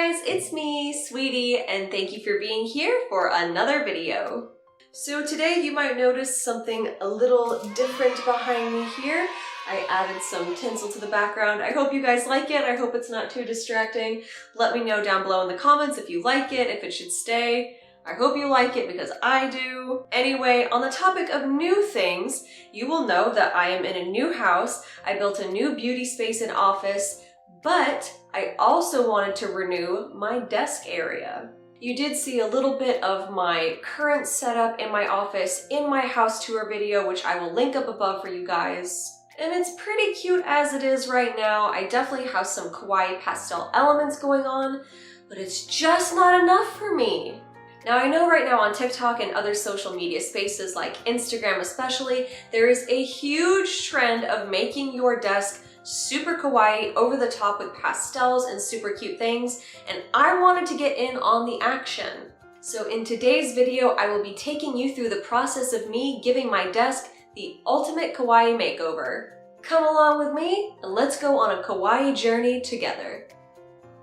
guys, it's me, Sweetie, and thank you for being here for another video. So today you might notice something a little different behind me here. I added some tinsel to the background. I hope you guys like it. I hope it's not too distracting. Let me know down below in the comments if you like it, if it should stay. I hope you like it because I do. Anyway, on the topic of new things, you will know that I am in a new house. I built a new beauty space and office, but I also wanted to renew my desk area. You did see a little bit of my current setup in my office in my house tour video, which I will link up above for you guys. And it's pretty cute as it is right now. I definitely have some kawaii pastel elements going on, but it's just not enough for me. Now I know right now on TikTok and other social media spaces like Instagram especially, there is a huge trend of making your desk super kawaii, over the top with pastels and super cute things, and I wanted to get in on the action. So in today's video, I will be taking you through the process of me giving my desk the ultimate kawaii makeover. Come along with me and let's go on a kawaii journey together.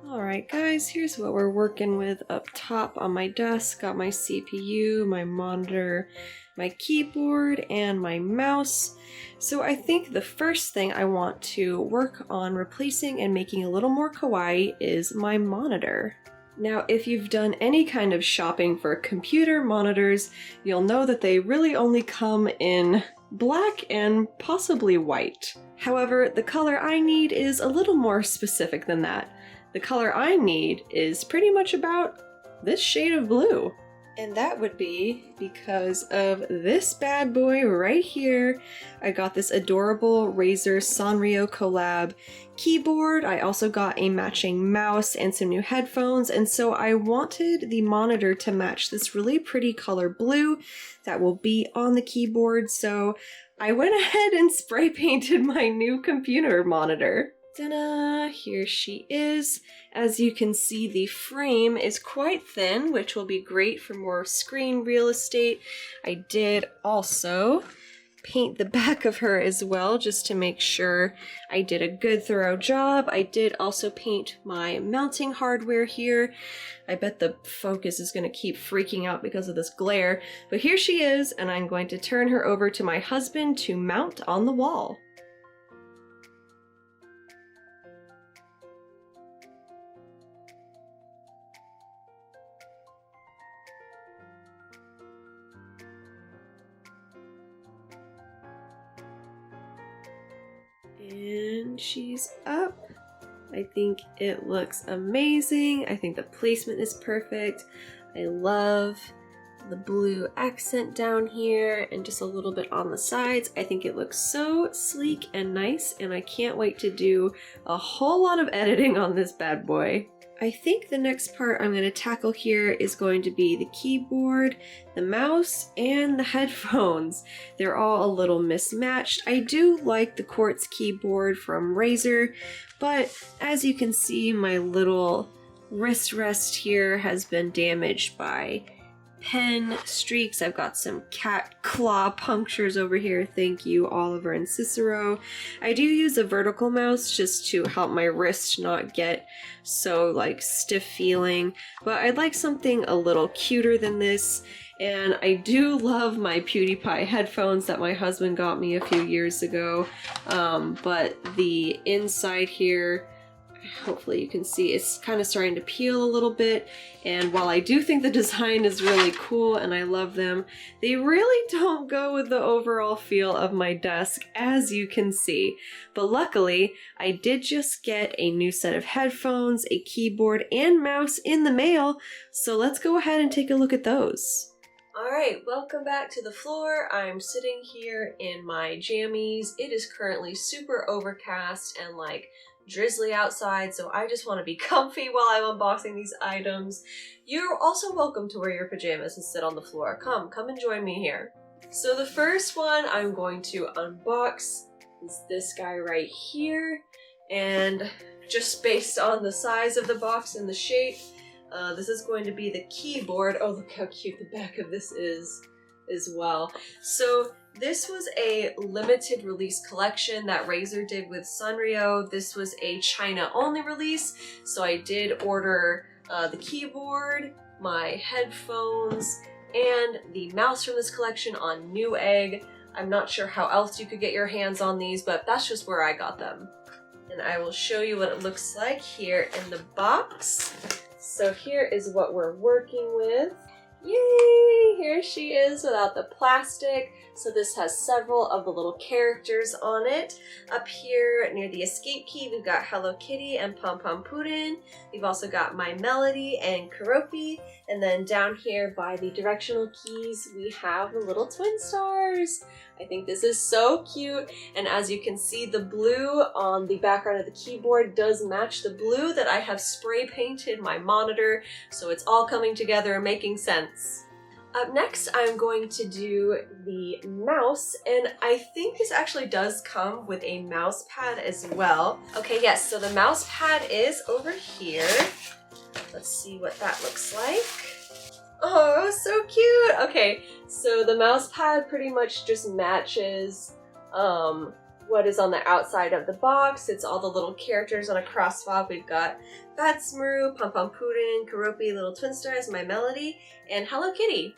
Alright guys, here's what we're working with up top on my desk. Got my CPU, my monitor, my keyboard, and my mouse. So I think the first thing I want to work on replacing and making a little more kawaii is my monitor. Now, if you've done any kind of shopping for computer monitors, you'll know that they really only come in black and possibly white. However, the color I need is a little more specific than that. The color I need is pretty much about this shade of blue. And that would be because of this bad boy right here. I got this adorable Razer Sanrio collab keyboard. I also got a matching mouse and some new headphones, and so I wanted the monitor to match this really pretty color blue that will be on the keyboard, so I went ahead and spray painted my new computer monitor. Ta-da! Here she is. As you can see, the frame is quite thin, which will be great for more screen real estate. I did also paint the back of her as well, just to make sure I did a good thorough job. I did also paint my mounting hardware here. I bet the focus is going to keep freaking out because of this glare, but here she is, and I'm going to turn her over to my husband to mount on the wall. And she's up. I think it looks amazing. I think the placement is perfect. I love the blue accent down here and just a little bit on the sides. I think it looks so sleek and nice, and I can't wait to do a whole lot of editing on this bad boy. I think the next part I'm going to tackle here is going to be the keyboard, the mouse, and the headphones. They're all a little mismatched. I do like the quartz keyboard from Razer, but as you can see, my little wrist rest here has been damaged by pen streaks. I've got some cat claw punctures over here. Thank you, Oliver and Cicero. I do use a vertical mouse just to help my wrist not get so like stiff feeling, but I'd like something a little cuter than this. And I do love my PewDiePie headphones that my husband got me a few years ago, but the inside here, hopefully you can see, it's kind of starting to peel a little bit, and while I do think the design is really cool and I love them, they really don't go with the overall feel of my desk, as you can see. But luckily, I did just get a new set of headphones, a keyboard, and mouse in the mail, so let's go ahead and take a look at those. Alright, welcome back to the floor. I'm sitting here in my jammies. It is currently super overcast and like drizzly outside, so I just want to be comfy while I'm unboxing these items. You're also welcome to wear your pajamas and sit on the floor. Come and join me here. So the first one I'm going to unbox is this guy right here, and just based on the size of the box and the shape, this is going to be the keyboard. Oh, look how cute the back of this is as well. So This was a limited release collection that Razer did with Sanrio. This was a China only release, so I did order the keyboard, my headphones, and the mouse from this collection on Newegg. I'm not sure how else you could get your hands on these, but that's just where I got them. And I will show you what it looks like here in the box. So here is what we're working with. Yay! Here she is without the plastic. So this has several of the little characters on it. Up here near the escape key, we've got Hello Kitty and Pom Pom Puddin'. We've also got My Melody and Karopi. And then down here by the directional keys, we have the little twin stars. I think this is so cute. And as you can see, the blue on the background of the keyboard does match the blue that I have spray painted my monitor. So it's all coming together and making sense. Up next, I'm going to do the mouse, and I think this actually does come with a mouse pad as well. Okay, yes, so the mouse pad is over here. Let's see what that looks like. Oh, so cute! Okay, so the mouse pad pretty much just matches what is on the outside of the box. It's all the little characters on a cross fob. We've got Fatsmaru, Pom Pom Puddin', Karopi, Little Twin Stars, My Melody, and Hello Kitty.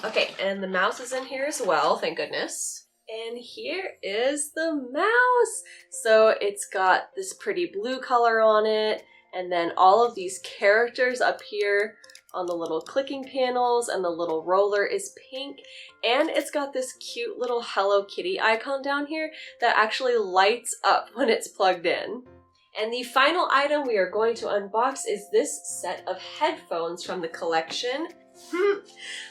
Okay, and the mouse is in here as well, thank goodness. And here is the mouse! So it's got this pretty blue color on it, and then all of these characters up here on the little clicking panels, and the little roller is pink, and it's got this cute little Hello Kitty icon down here that actually lights up when it's plugged in. And the final item we are going to unbox is this set of headphones from the collection.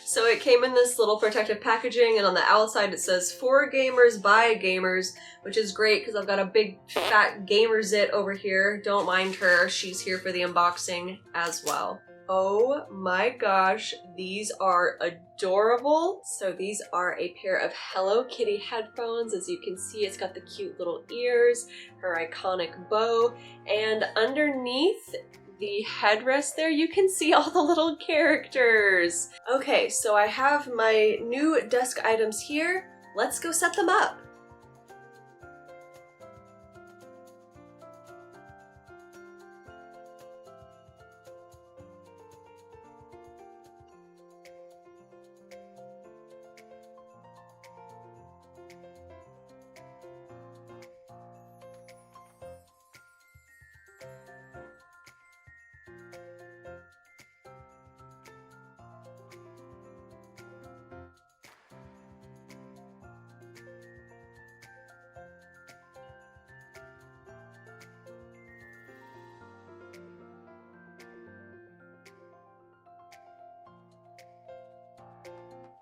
So it came in this little protective packaging, and on the outside it says for gamers by gamers, which is great because I've got a big fat gamer zit over here. Don't mind her, she's here for the unboxing as well. Oh my gosh, these are adorable. So these are a pair of Hello Kitty headphones. As you can see, it's got the cute little ears, her iconic bow, and underneath the headrest there, you can see all the little characters. Okay, so I have my new desk items here. Let's go set them up.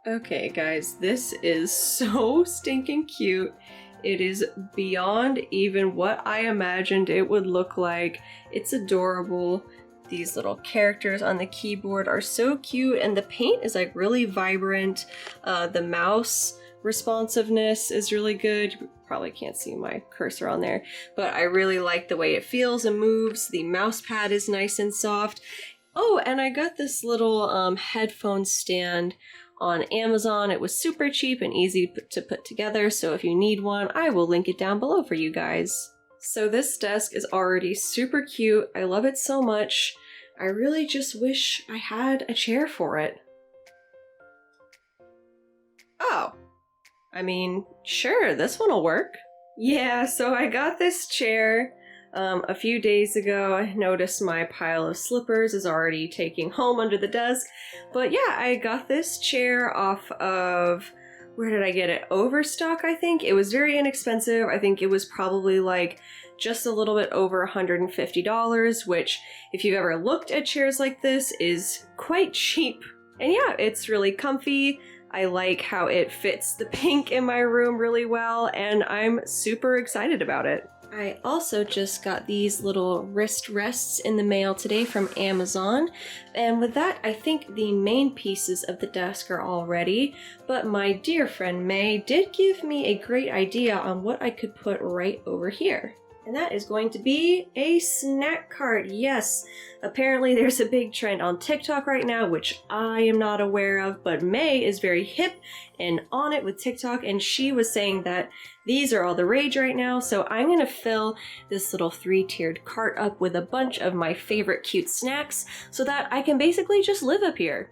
Okay guys, this is so stinking cute. It is beyond even what I imagined it would look like. It's adorable. These little characters on the keyboard are so cute, and the paint is like really vibrant. The mouse responsiveness is really good. You probably can't see my cursor on there, but I really like the way it feels and moves. The mouse pad is nice and soft. Oh, and I got this little headphone stand on Amazon. It was super cheap and easy to put together, so if you need one, I will link it down below for you guys. So this desk is already super cute. I love it so much. I really just wish I had a chair for it. Oh, I mean, sure, this one will work. Yeah, so I got this chair a few days ago. I noticed my pile of slippers is already taking home under the desk. But yeah, I got this chair off of, where did I get it? Overstock, I think. It was very inexpensive. I think it was probably like just a little bit over $150, which if you've ever looked at chairs like this is quite cheap. And yeah, it's really comfy. I like how it fits the pink in my room really well, and I'm super excited about it. I also just got these little wrist rests in the mail today from Amazon, and with that I think the main pieces of the desk are all ready, but my dear friend May did give me a great idea on what I could put right over here. And that is going to be a snack cart. Yes, apparently there's a big trend on TikTok right now, which I am not aware of, but May is very hip and on it with TikTok, and she was saying that these are all the rage right now. So I'm gonna fill this little 3-tiered cart up with a bunch of my favorite cute snacks so that I can basically just live up here.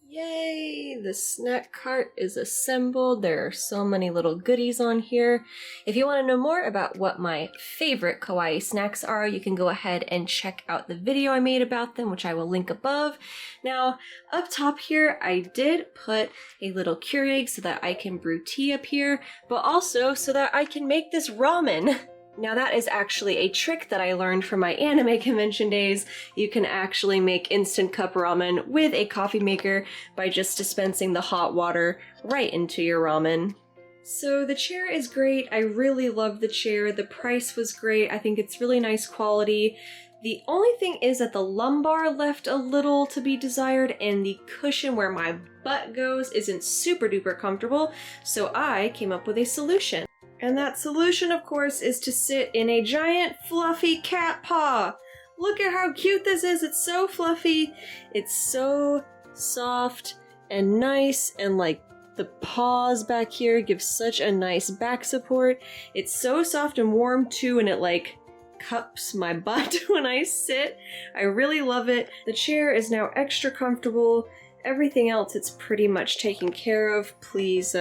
Yay! The snack cart is assembled. There are so many little goodies on here. If you want to know more about what my favorite kawaii snacks are, you can go ahead and check out the video I made about them, which I will link above. Now, up top here, I did put a little Keurig so that I can brew tea up here, but also so that I can make this ramen. Now that is actually a trick that I learned from my anime convention days. You can actually make instant cup ramen with a coffee maker by just dispensing the hot water right into your ramen. So the chair is great. I really love the chair. The price was great. I think it's really nice quality. The only thing is that the lumbar left a little to be desired, and the cushion where my butt goes isn't super duper comfortable, so I came up with a solution. And that solution, of course, is to sit in a giant fluffy cat paw. Look at how cute this is. It's so fluffy. It's so soft and nice, and like the paws back here give such a nice back support. It's so soft and warm too, and it like cups my butt when I sit. I really love it. The chair is now extra comfortable. Everything else it's pretty much taken care of. Please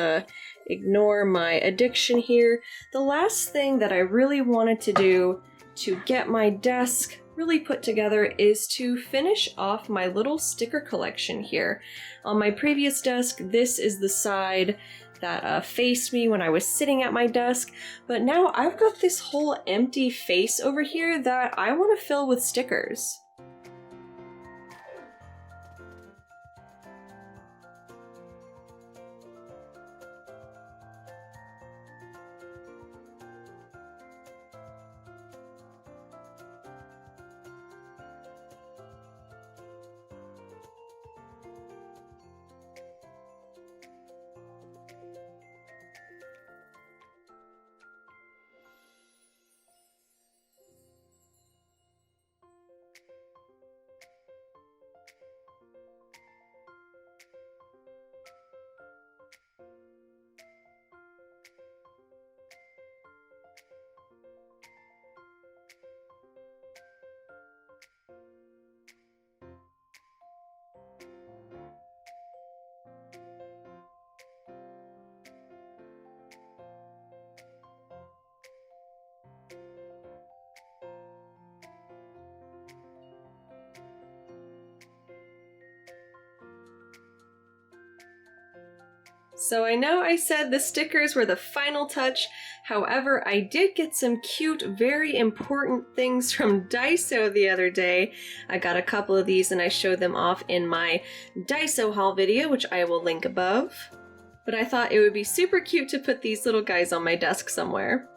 ignore my addiction here. The last thing that I really wanted to do to get my desk really put together is to finish off my little sticker collection here. On my previous desk, this is the side that faced me when I was sitting at my desk, but now I've got this whole empty face over here that I want to fill with stickers. So I know I said the stickers were the final touch, however, I did get some cute, very important things from Daiso the other day. I got a couple of these and I showed them off in my Daiso haul video, which I will link above. But I thought it would be super cute to put these little guys on my desk somewhere.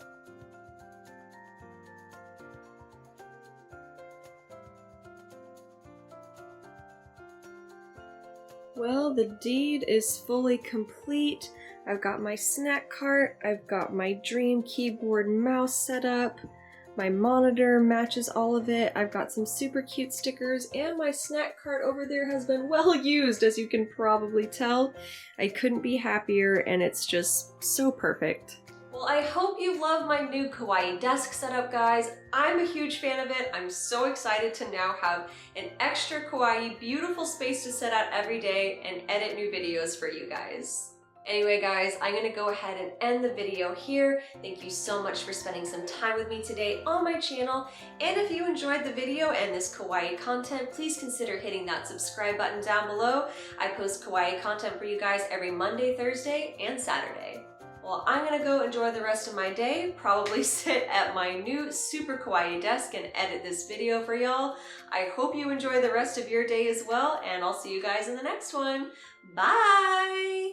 Well, the deed is fully complete. I've got my snack cart, I've got my dream keyboard mouse set up, my monitor matches all of it, I've got some super cute stickers, and my snack cart over there has been well used, as you can probably tell. I couldn't be happier, and it's just so perfect. Well, I hope you love my new Kawaii desk setup, guys. I'm a huge fan of it. I'm so excited to now have an extra Kawaii, beautiful space to set out every day and edit new videos for you guys. Anyway guys, I'm gonna go ahead and end the video here. Thank you so much for spending some time with me today on my channel. And if you enjoyed the video and this kawaii content, please consider hitting that subscribe button down below. I post kawaii content for you guys every Monday, Thursday, and Saturday. Well, I'm gonna go enjoy the rest of my day, probably sit at my new super kawaii desk and edit this video for y'all. I hope you enjoy the rest of your day as well, and I'll see you guys in the next one. Bye!